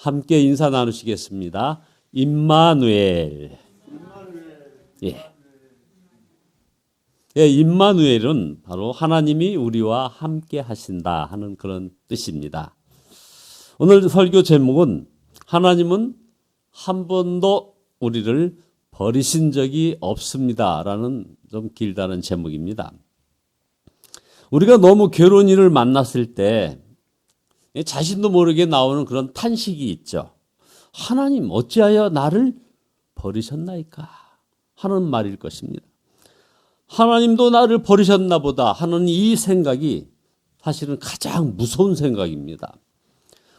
함께 인사 나누시겠습니다. 임마누엘. 예. 예, 임마누엘은 바로 하나님이 우리와 함께 하신다 하는 그런 뜻입니다. 오늘 설교 제목은 하나님은 한 번도 우리를 버리신 적이 없습니다라는 좀 길다는 제목입니다. 우리가 너무 괴로운 일을 만났을 때 자신도 모르게 나오는 그런 탄식이 있죠. 하나님 어찌하여 나를 버리셨나이까 하는 말일 것입니다. 하나님도 나를 버리셨나 보다 하는 이 생각이 사실은 가장 무서운 생각입니다.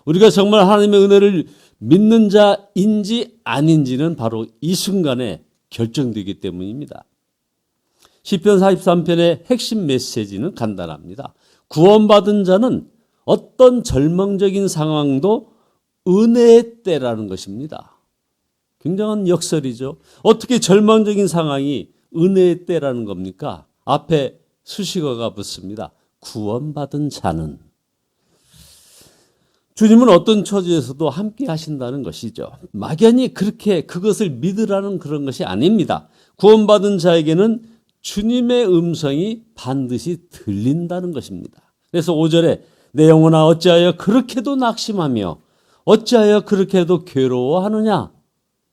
우리가 정말 하나님의 은혜를 믿는 자인지 아닌지는 바로 이 순간에 결정되기 때문입니다. 시편 43편의 핵심 메시지는 간단합니다. 구원받은 자는 어떤 절망적인 상황도 은혜의 때라는 것입니다. 굉장한 역설이죠. 어떻게 절망적인 상황이 은혜의 때라는 겁니까? 앞에 수식어가 붙습니다. 구원받은 자는. 주님은 어떤 처지에서도 함께 하신다는 것이죠. 막연히 그렇게 그것을 믿으라는 그런 것이 아닙니다. 구원받은 자에게는 주님의 음성이 반드시 들린다는 것입니다. 그래서 5절에 내 영혼아 어찌하여 그렇게도 낙심하며 어찌하여 그렇게도 괴로워하느냐.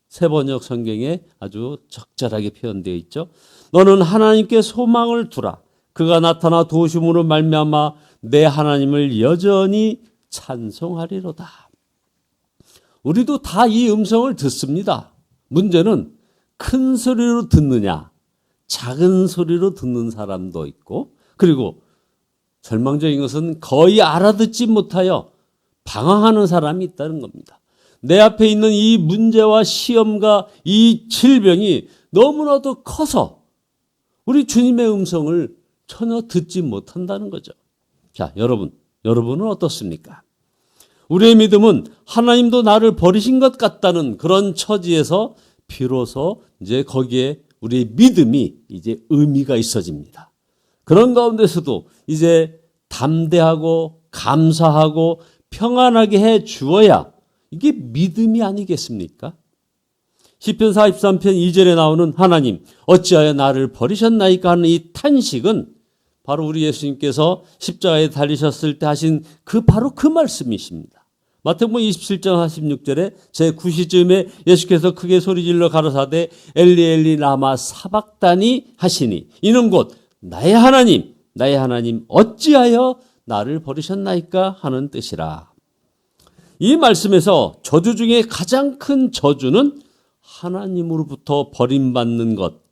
세번역 성경에 아주 적절하게 표현되어 있죠. 너는 하나님께 소망을 두라. 그가 나타나 도우심으로 말미암아 내 하나님을 여전히 찬송하리로다. 우리도 다 이 음성을 듣습니다. 문제는 큰 소리로 듣느냐, 작은 소리로 듣는 사람도 있고, 그리고 절망적인 것은 거의 알아듣지 못하여 방황하는 사람이 있다는 겁니다. 내 앞에 있는 이 문제와 시험과 이 질병이 너무나도 커서 우리 주님의 음성을 전혀 듣지 못한다는 거죠. 자, 여러분은 어떻습니까? 우리의 믿음은 하나님도 나를 버리신 것 같다는 그런 처지에서 비로소 이제 거기에 우리의 믿음이 이제 의미가 있어집니다. 그런 가운데서도 이제 담대하고 감사하고 평안하게 해 주어야 이게 믿음이 아니겠습니까? 시편 43편 2절에 나오는 하나님 어찌하여 나를 버리셨나이까 하는 이 탄식은 바로 우리 예수님께서 십자가에 달리셨을 때 하신 바로 그 말씀이십니다. 마태복음 27장 46절에 제9시쯤에 예수께서 크게 소리질러 가로사대 엘리 엘리 라마 사박다니 하시니 이는 곧 나의 하나님 어찌하여 나를 버리셨나이까 하는 뜻이라. 이 말씀에서 저주 중에 가장 큰 저주는 하나님으로부터 버림받는 것,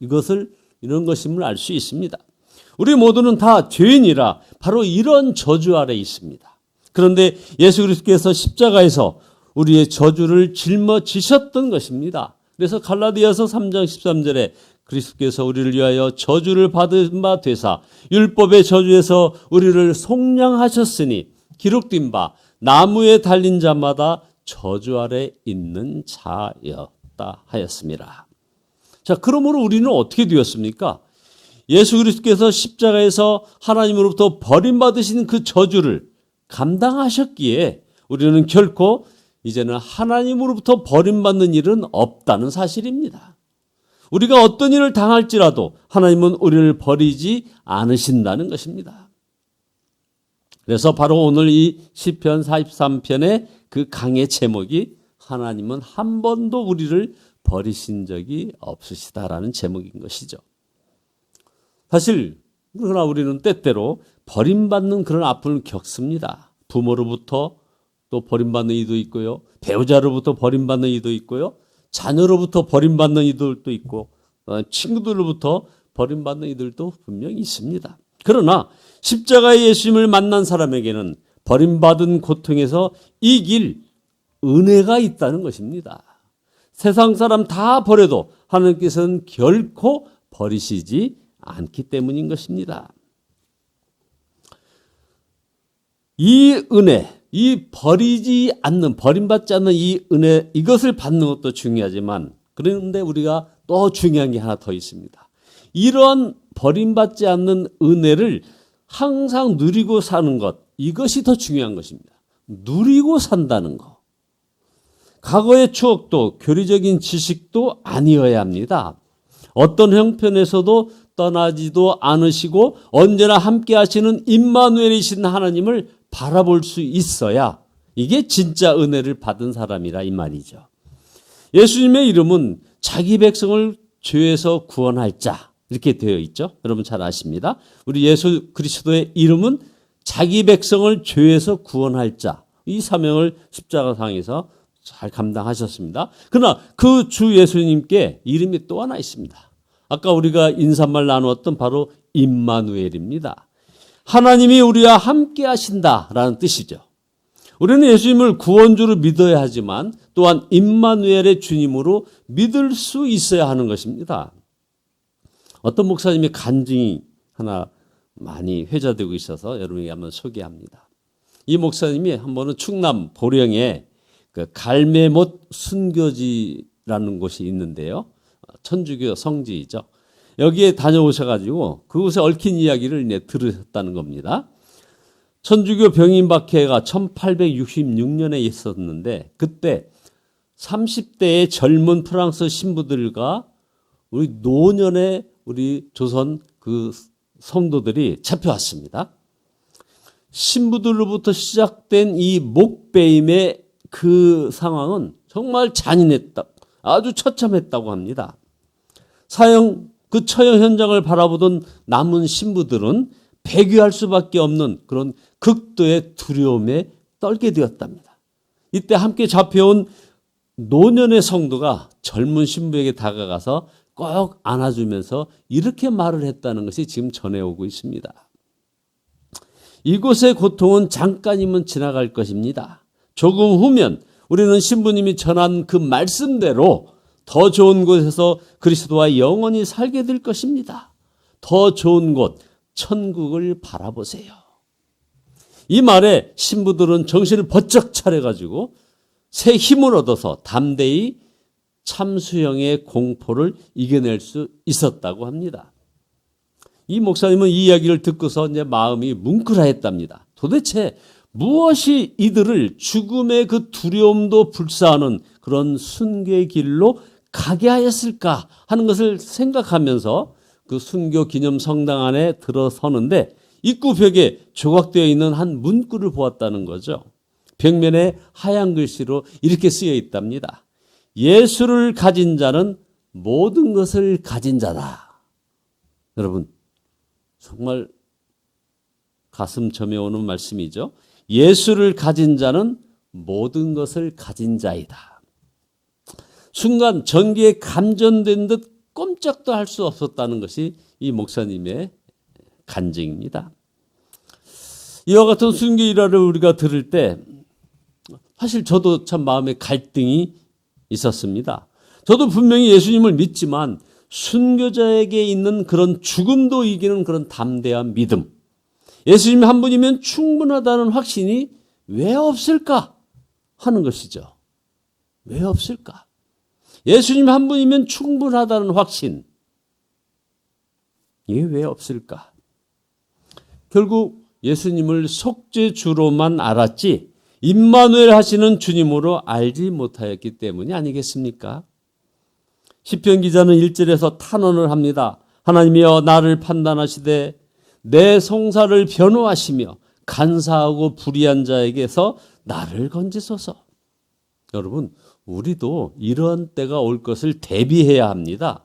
이런 것임을 알 수 있습니다. 우리 모두는 다 죄인이라 바로 이런 저주 아래 있습니다. 그런데 예수 그리스도께서 십자가에서 우리의 저주를 짊어지셨던 것입니다. 그래서 갈라디아서 3장 13절에 그리스도께서 우리를 위하여 저주를 받은 바 되사 율법의 저주에서 우리를 속량하셨으니 기록된 바 나무에 달린 자마다 저주 아래 있는 자였다 하였습니다. 자, 그러므로 우리는 어떻게 되었습니까? 예수 그리스도께서 십자가에서 하나님으로부터 버림받으신 그 저주를 감당하셨기에 우리는 결코 이제는 하나님으로부터 버림받는 일은 없다는 사실입니다. 우리가 어떤 일을 당할지라도 하나님은 우리를 버리지 않으신다는 것입니다. 그래서 바로 오늘 이 시편 43편의 그 강의 제목이 하나님은 한 번도 우리를 버리신 적이 없으시다라는 제목인 것이죠. 사실 그러나 우리는 때때로 버림받는 그런 아픔을 겪습니다. 부모로부터 또 버림받는 이도 있고요. 배우자로부터 버림받는 이도 있고요. 자녀로부터 버림받는 이들도 있고 친구들로부터 버림받는 이들도 분명히 있습니다. 그러나 십자가의 예수님을 만난 사람에게는 버림받은 고통에서 이길 은혜가 있다는 것입니다. 세상 사람 다 버려도 하나님께서는 결코 버리시지 않기 때문인 것입니다. 이 은혜, 이 버림받지 않는 이 은혜, 이것을 받는 것도 중요하지만 그런데 우리가 또 중요한 게 하나 더 있습니다. 이런 버림받지 않는 은혜를 항상 누리고 사는 것, 이것이 더 중요한 것입니다. 누리고 산다는 것. 과거의 추억도 교리적인 지식도 아니어야 합니다. 어떤 형편에서도 떠나지도 않으시고 언제나 함께 하시는 임마누엘이신 하나님을 바라볼 수 있어야 이게 진짜 은혜를 받은 사람이라 이 말이죠. 예수님의 이름은 자기 백성을 죄에서 구원할 자 이렇게 되어 있죠. 여러분 잘 아십니다. 우리 예수 그리스도의 이름은 자기 백성을 죄에서 구원할 자, 이 사명을 십자가상에서 잘 감당하셨습니다. 그러나 그 주 예수님께 이름이 또 하나 있습니다. 아까 우리가 인사말 나누었던 바로 임마누엘입니다. 하나님이 우리와 함께 하신다라는 뜻이죠. 우리는 예수님을 구원주로 믿어야 하지만 또한 임마누엘의 주님으로 믿을 수 있어야 하는 것입니다. 어떤 목사님의 간증이 하나 많이 회자되고 있어서 여러분에게 한번 소개합니다. 이 목사님이 한 번은 충남 보령에 그 갈매못 순교지라는 곳이 있는데요. 천주교 성지이죠. 여기에 다녀오셔가지고 그곳에 얽힌 이야기를 들으셨다는 겁니다. 천주교 병임박해가 1866년에 있었는데 그때 30대의 젊은 프랑스 신부들과 우리 노년의 우리 조선 그 성도들이 잡혀왔습니다. 신부들로부터 시작된 이 목베임의 그 상황은 정말 잔인했다. 아주 처참했다고 합니다. 그 처형 현장을 바라보던 남은 신부들은 배교할 수밖에 없는 그런 극도의 두려움에 떨게 되었답니다. 이때 함께 잡혀온 노년의 성도가 젊은 신부에게 다가가서 꼭 안아주면서 이렇게 말을 했다는 것이 지금 전해오고 있습니다. 이곳의 고통은 잠깐이면 지나갈 것입니다. 조금 후면 우리는 신부님이 전한 그 말씀대로 더 좋은 곳에서 그리스도와 영원히 살게 될 것입니다. 더 좋은 곳, 천국을 바라보세요. 이 말에 신부들은 정신을 번쩍 차려가지고 새 힘을 얻어서 담대히 참수형의 공포를 이겨낼 수 있었다고 합니다. 이 목사님은 이 이야기를 듣고서 이제 마음이 뭉클하였답니다. 도대체 무엇이 이들을 죽음의 그 두려움도 불사하는 그런 순교의 길로 가게 하였을까 하는 것을 생각하면서 그 순교 기념 성당 안에 들어서는데 입구 벽에 조각되어 있는 한 문구를 보았다는 거죠. 벽면에 하얀 글씨로 이렇게 쓰여 있답니다. 예수를 가진 자는 모든 것을 가진 자다. 여러분 정말 가슴 점여오는 말씀이죠. 예수를 가진 자는 모든 것을 가진 자이다. 순간 전기에 감전된 듯 꼼짝도 할 수 없었다는 것이 이 목사님의 간증입니다. 이와 같은 순교 일화를 우리가 들을 때 사실 저도 참 마음에 갈등이 있었습니다. 저도 분명히 예수님을 믿지만 순교자에게 있는 그런 죽음도 이기는 그런 담대한 믿음, 예수님 한 분이면 충분하다는 확신이 왜 없을까 하는 것이죠. 왜 없을까? 예수님 한 분이면 충분하다는 확신, 이게 왜 없을까? 결국 예수님을 속죄주로만 알았지 임마누엘 하시는 주님으로 알지 못하였기 때문이 아니겠습니까? 시편 기자는 1절에서 탄원을 합니다. 하나님이여 나를 판단하시되 내 송사를 변호하시며 간사하고 불의한 자에게서 나를 건지소서. 여러분 우리도 이런 때가 올 것을 대비해야 합니다.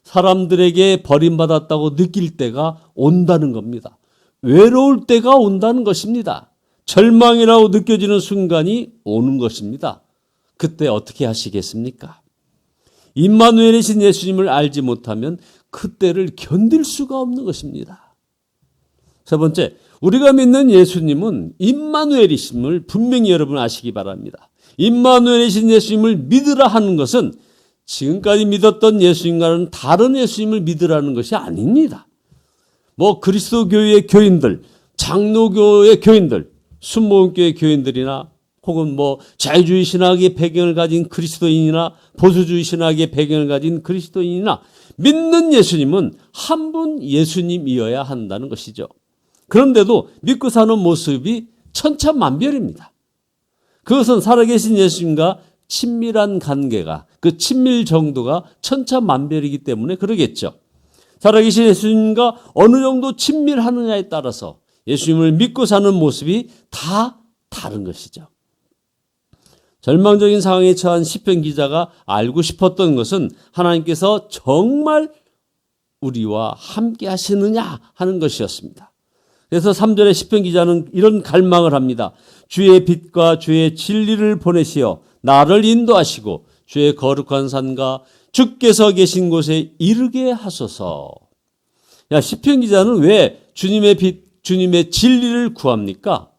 사람들에게 버림받았다고 느낄 때가 온다는 겁니다. 외로울 때가 온다는 것입니다. 절망이라고 느껴지는 순간이 오는 것입니다. 그때 어떻게 하시겠습니까? 임마누엘이신 예수님을 알지 못하면 그때를 견딜 수가 없는 것입니다. 세 번째, 우리가 믿는 예수님은 임마누엘이심을 분명히 여러분 아시기 바랍니다. 임마누엘이신 예수님을 믿으라 하는 것은 지금까지 믿었던 예수님과는 다른 예수님을 믿으라는 것이 아닙니다. 그리스도 교회의 교인들, 장로교의 교인들, 순복음교회 교인들이나 혹은 자유주의 신학의 배경을 가진 그리스도인이나 보수주의 신학의 배경을 가진 그리스도인이나 믿는 예수님은 한 분 예수님이어야 한다는 것이죠. 그런데도 믿고 사는 모습이 천차만별입니다. 그것은 살아계신 예수님과 친밀한 관계가, 그 친밀 정도가 천차만별이기 때문에 그러겠죠. 살아계신 예수님과 어느 정도 친밀하느냐에 따라서 예수님을 믿고 사는 모습이 다 다른 것이죠. 절망적인 상황에 처한 시편 기자가 알고 싶었던 것은 하나님께서 정말 우리와 함께 하시느냐 하는 것이었습니다. 그래서 3절에 시편 기자는 이런 갈망을 합니다. 주의 빛과 주의 진리를 보내시어 나를 인도하시고 주의 거룩한 산과 주께서 계신 곳에 이르게 하소서. 시편 기자는 왜 주님의 빛, 주님의 진리를 구합니까?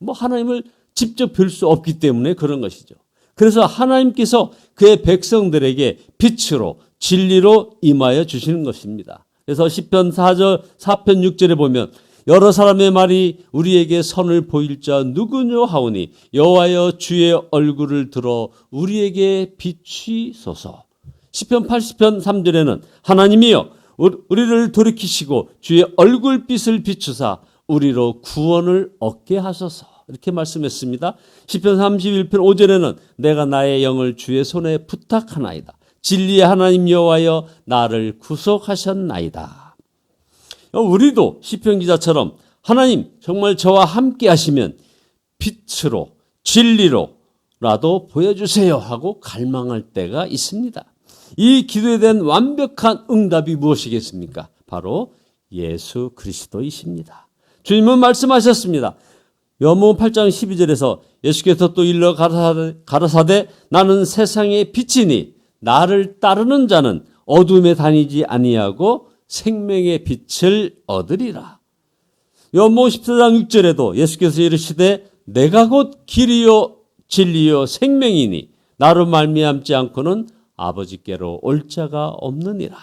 하나님을 직접 뵐 수 없기 때문에 그런 것이죠. 그래서 하나님께서 그의 백성들에게 빛으로 진리로 임하여 주시는 것입니다. 그래서 시편 4편 6절에 보면 여러 사람의 말이 우리에게 선을 보일 자 누구뇨 하오니 여호와여 주의 얼굴을 들어 우리에게 비추소서. 시편 80편 3절에는 하나님이여 우리를 돌이키시고 주의 얼굴빛을 비추사 우리로 구원을 얻게 하소서. 이렇게 말씀했습니다. 시편 31편 5절에는 내가 나의 영을 주의 손에 부탁하나이다. 진리의 하나님 여호와여 나를 구속하셨나이다. 우리도 시편 기자처럼 하나님 정말 저와 함께 하시면 빛으로 진리로라도 보여주세요 하고 갈망할 때가 있습니다. 이 기도에 대한 완벽한 응답이 무엇이겠습니까? 바로 예수 그리스도이십니다. 주님은 말씀하셨습니다. 요한복음 8장 12절에서 예수께서 또 일러 가라사대 나는 세상의 빛이니 나를 따르는 자는 어둠에 다니지 아니하고 생명의 빛을 얻으리라. 요한복음 14장 6절에도 예수께서 이르시되 내가 곧 길이요 진리요 생명이니 나로 말미암지 않고는 아버지께로 올 자가 없느니라.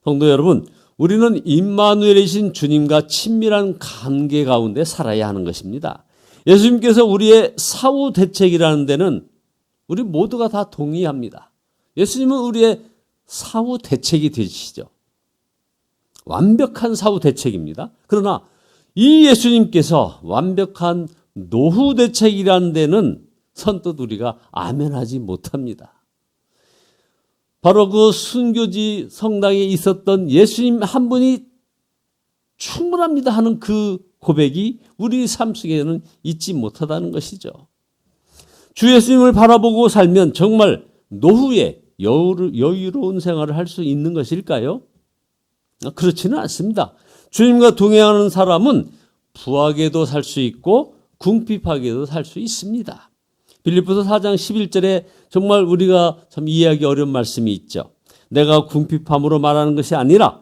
성도 여러분, 우리는 임마누엘이신 주님과 친밀한 관계 가운데 살아야 하는 것입니다. 예수님께서 우리의 사후 대책이라는 데는 우리 모두가 다 동의합니다. 예수님은 우리의 사후 대책이 되시죠. 완벽한 사후 대책입니다. 그러나 이 예수님께서 완벽한 노후 대책이라는 데는 선뜻 우리가 아멘하지 못합니다. 바로 그 순교지 성당에 있었던 예수님 한 분이 충분합니다 하는 그 고백이 우리 삶 속에는 있지 못하다는 것이죠. 주 예수님을 바라보고 살면 정말 노후에 여유로운 생활을 할 수 있는 것일까요? 그렇지는 않습니다. 주님과 동행하는 사람은 부하게도 살 수 있고 궁핍하게도 살 수 있습니다. 빌립보서 4장 11절에 정말 우리가 참 이해하기 어려운 말씀이 있죠. 내가 궁핍함으로 말하는 것이 아니라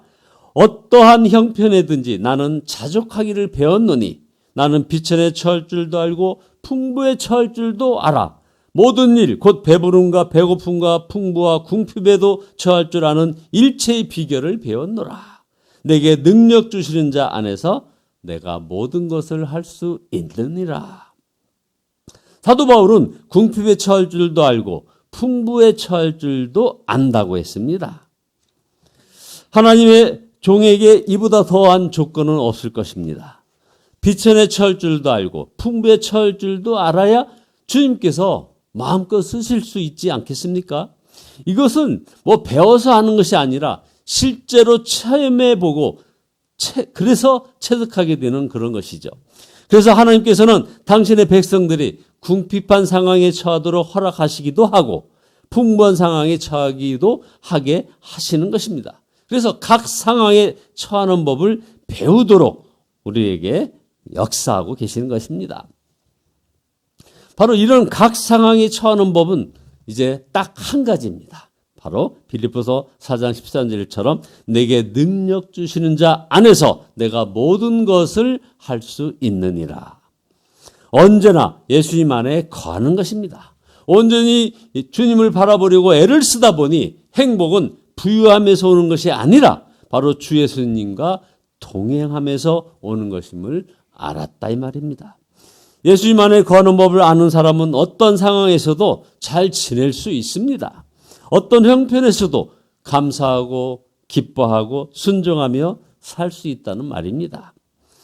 어떠한 형편에든지 나는 자족하기를 배웠노니 나는 비천에 처할 줄도 알고 풍부에 처할 줄도 알아. 모든 일 곧 배부름과 배고픔과 풍부와 궁핍에도 처할 줄 아는 일체의 비결을 배웠노라. 내게 능력 주시는 자 안에서 내가 모든 것을 할 수 있느니라. 사도 바울은 궁핍에 처할 줄도 알고 풍부에 처할 줄도 안다고 했습니다. 하나님의 종에게 이보다 더한 조건은 없을 것입니다. 비천에 처할 줄도 알고 풍부에 처할 줄도 알아야 주님께서 마음껏 쓰실 수 있지 않겠습니까? 이것은 배워서 하는 것이 아니라 실제로 체험해보고 그래서 체득하게 되는 그런 것이죠. 그래서 하나님께서는 당신의 백성들이 궁핍한 상황에 처하도록 허락하시기도 하고 풍부한 상황에 처하기도 하게 하시는 것입니다. 그래서 각 상황에 처하는 법을 배우도록 우리에게 역사하고 계시는 것입니다. 바로 이런 각 상황에 처하는 법은 이제 딱 한 가지입니다. 바로 빌립보서 4장 13절처럼 내게 능력 주시는 자 안에서 내가 모든 것을 할 수 있느니라. 언제나 예수님 안에 거하는 것입니다. 온전히 주님을 바라보려고 애를 쓰다 보니 행복은 부유함에서 오는 것이 아니라 바로 주 예수님과 동행하면서 오는 것임을 알았다 이 말입니다. 예수님 안에 거하는 법을 아는 사람은 어떤 상황에서도 잘 지낼 수 있습니다. 어떤 형편에서도 감사하고 기뻐하고 순종하며 살 수 있다는 말입니다.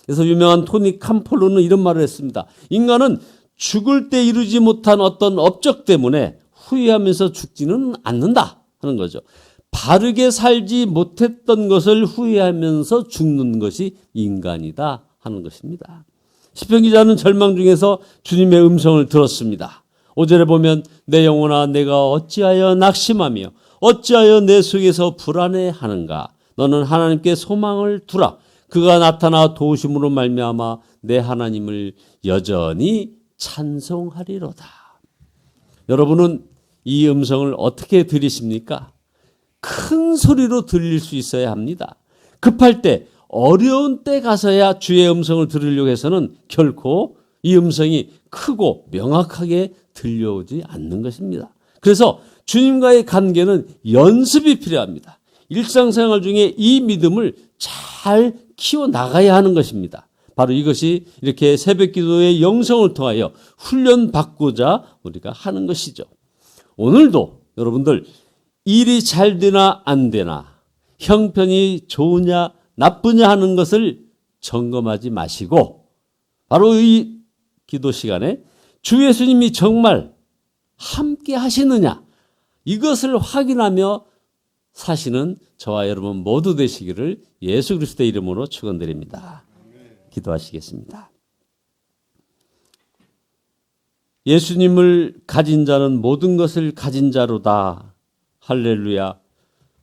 그래서 유명한 토니 캄폴로는 이런 말을 했습니다. 인간은 죽을 때 이루지 못한 어떤 업적 때문에 후회하면서 죽지는 않는다 하는 거죠. 바르게 살지 못했던 것을 후회하면서 죽는 것이 인간이다 하는 것입니다. 시편 기자는 절망 중에서 주님의 음성을 들었습니다. 5절에 보면 내 영혼아 내가 어찌하여 낙심하며 어찌하여 내 속에서 불안해하는가. 너는 하나님께 소망을 두라. 그가 나타나 도우심으로 말미암아 내 하나님을 여전히 찬송하리로다. 여러분은 이 음성을 어떻게 들으십니까? 큰 소리로 들릴 수 있어야 합니다. 급할 때, 어려운 때 가서야 주의 음성을 들으려고 해서는 결코 이 음성이 크고 명확하게 들려오지 않는 것입니다. 그래서 주님과의 관계는 연습이 필요합니다. 일상생활 중에 이 믿음을 잘 키워나가야 하는 것입니다. 바로 이것이 이렇게 새벽기도의 영성을 통하여 훈련받고자 우리가 하는 것이죠. 오늘도 여러분들 일이 잘 되나 안 되나, 형편이 좋으냐 나쁘냐 하는 것을 점검하지 마시고 바로 이 기도 시간에 주 예수님이 정말 함께 하시느냐 이것을 확인하며 사시는 저와 여러분 모두 되시기를 예수 그리스도의 이름으로 축원드립니다. 기도하시겠습니다. 예수님을 가진 자는 모든 것을 가진 자로다. 할렐루야.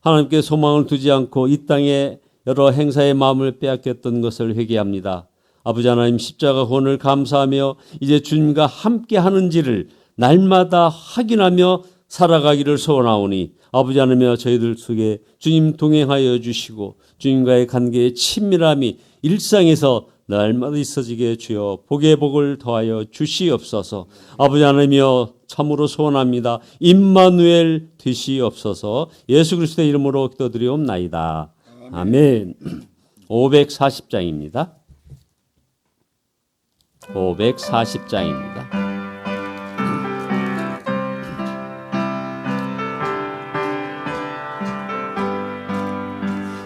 하나님께 소망을 두지 않고 이 땅에 여러 행사의 마음을 빼앗겼던 것을 회개합니다. 아버지 하나님 십자가 구원을 감사하며 이제 주님과 함께 하는지를 날마다 확인하며 살아가기를 소원하오니 아버지 하나님여 저희들 속에 주님 동행하여 주시고 주님과의 관계의 친밀함이 일상에서 날마다 있어지게 주여 복의 복을 더하여 주시옵소서. 아버지 하나님이여 참으로 소원합니다. 임마누엘 되시옵소서. 예수 그리스도의 이름으로 기도드리옵나이다. 아멘. 540장입니다. 540장입니다.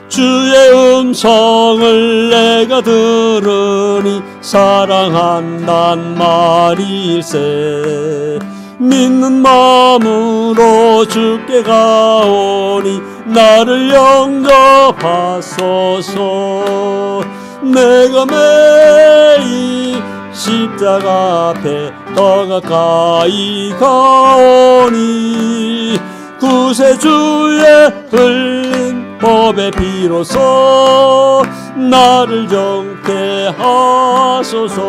주의 음성을 내가 들으니 사랑한단 말일세. 믿는 마음으로 주께 가오니 나를 영접하소서. 내가 매일 십자가 앞에 더 가까이 가오니 구세주의 흘린 법의 피로써 나를 정케 하소서.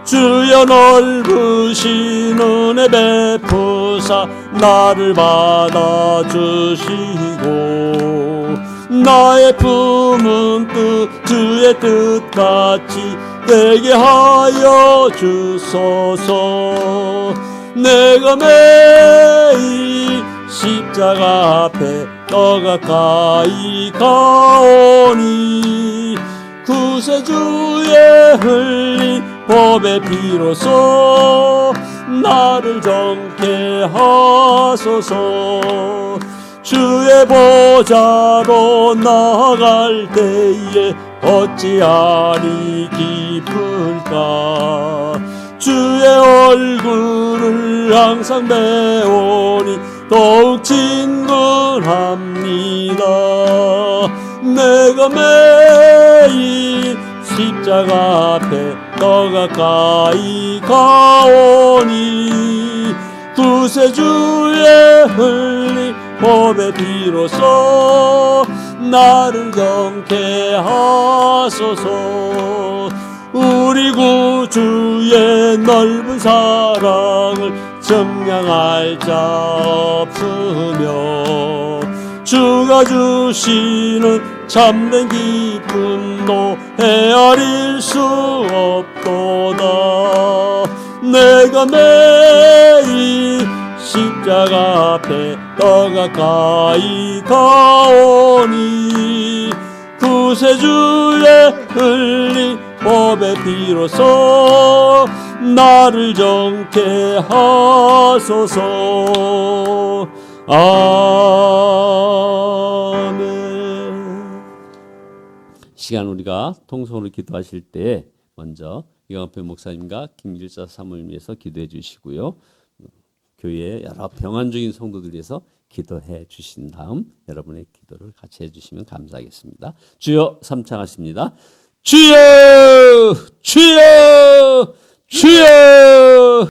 주여 넓으신 은혜 베푸사 나를 받아주시고 나의 품은 뜻 주의 뜻같이 되게 하여 주소서. 내가 매일 십자가 앞에 더 가까이 가오니 구세주의 흘린 법의 피로써 나를 정케 하소서. 주의 보좌로 나아갈 때에 어찌하니 기쁠까. 주의 얼굴을 항상 배우니 더욱 친근합니다. 내가 매일 십자가 앞에 더 가까이 가오니 구세주의 흘린 법의 피로써 나를 정케 하소서. 우리 구주의 넓은 사랑을 증량할 자 없으며 주가 주시는 참된 기쁨도 헤아릴 수 없도다. 내가 매일 십자가 앞에 더 가까이 가오니 구세주의 흘린 법의 피로써 나를 정케 하소서. 아멘. 시간 우리가 통성으로 기도하실 때 먼저 이광표 목사님과 김길자 사모님 위해서 기도해 주시고요. 교회의 여러 병환 중인 성도들 위해서 기도해 주신 다음 여러분의 기도를 같이 해주시면 감사하겠습니다. 주여 삼창하십니다. 주여 주여 주여